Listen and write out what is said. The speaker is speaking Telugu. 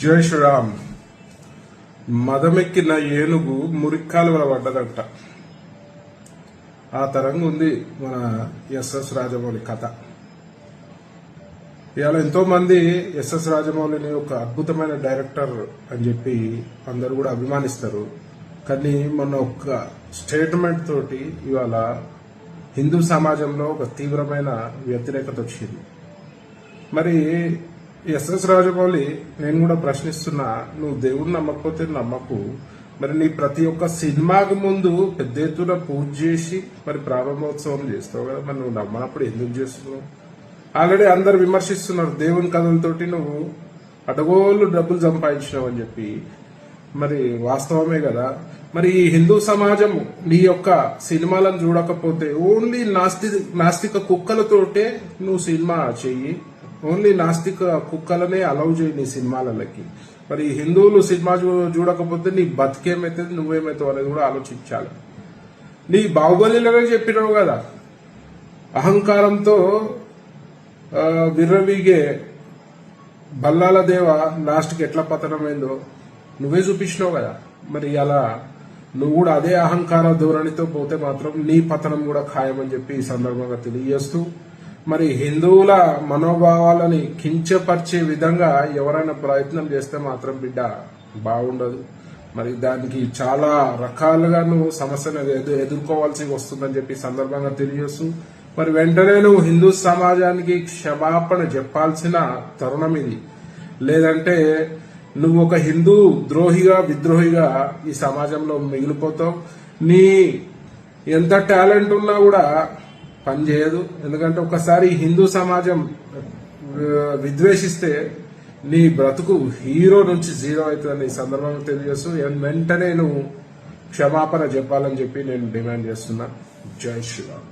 జై శ్రీరామ్. మదమెక్కిన ఏనుగు మురిక్కాలువల పడ్డదంట. ఆ తరంగా ఉంది మన ఎస్ఎస్ రాజమౌళి కథ. ఇవాళ ఎంతో మంది ఎస్ఎస్ రాజమౌళిని ఒక అద్భుతమైన డైరెక్టర్ అని చెప్పి అందరూ కూడా అభిమానిస్తారు. కానీ మొన్న ఒక స్టేట్మెంట్ తోటి ఇవాళ హిందూ సమాజంలో ఒక తీవ్రమైన వ్యతిరేకత వచ్చింది. మరి ఎస్ఎస్ రాజమౌళి నేను కూడా ప్రశ్నిస్తున్నా, నువ్వు దేవుడిని నమ్మకపోతే నమ్మకు, మరి నీ ప్రతి ఒక్క సినిమాకి ముందు పెద్ద ఎత్తున పూజ చేసి మరి ప్రారంభోత్సవం చేస్తావు కదా, మరి నువ్వు నమ్మనప్పుడు ఎందుకు చేస్తున్నావు? ఆల్రెడీ అందరు విమర్శిస్తున్నారు, దేవుని కథలతోటి నువ్వు అడగోళ్ళు డబ్బులు సంపాదించినావు అని చెప్పి. మరి వాస్తవమే కదా. మరి ఈ హిందూ సమాజం నీ యొక్క సినిమాలను చూడకపోతే ఓన్లీ నాస్తిక కుక్కలతోటే నువ్వు సినిమా చెయ్యి, ఓన్లీ నాస్తిక కుక్కలనే అలౌ చేయి నీ సినిమాలకి. మరి హిందువులు సినిమా చూడకపోతే నీ బతికేమైతుంది, నువ్వేమవుతావు అనేది కూడా ఆలోచించాలి. నీ బాహుబలిలోనే చెప్పినావు కదా, అహంకారంతో విర్రవీగే బల్లాల దేవ లాస్ట్కి ఎట్లా పతనమైందో నువ్వే చూపించినావు కదా. మరి అలా నువ్వు కూడా అదే అహంకార ధోరణితో పోతే మాత్రం నీ పతనం కూడా ఖాయమని చెప్పి ఈ సందర్భంగా తెలియజేస్తూ, మరి హిందువుల మనోభావాలని కించపరిచే విధంగా ఎవరైనా ప్రయత్నం చేస్తే మాత్రం బిడ్డ బాగుండదు. మరి దానికి చాలా రకాలుగా నువ్వు సమస్యను ఎదుర్కోవాల్సి వస్తుందని చెప్పి సందర్భంగా తెలియజేస్తూ, మరి వెంటనే నువ్వు హిందూ సమాజానికి క్షమాపణ చెప్పాల్సిన తరుణం ఇది. లేదంటే నువ్వు ఒక హిందూ ద్రోహిగా విద్రోహిగా ఈ సమాజంలో మిగిలిపోతావు. నీ ఎంత టాలెంట్ ఉన్నా కూడా పనిచేయదు. ఎందుకంటే ఒకసారి హిందూ సమాజం విద్వేషిస్తే నీ బ్రతుకు హీరో నుంచి జీరో అవుతుందని ఈ సందర్భంగా తెలియజేస్తూ వెంటనే నువ్వు క్షమాపణ చెప్పాలని చెప్పి నేను డిమాండ్ చేస్తున్నా. జై శ్రీరామ్.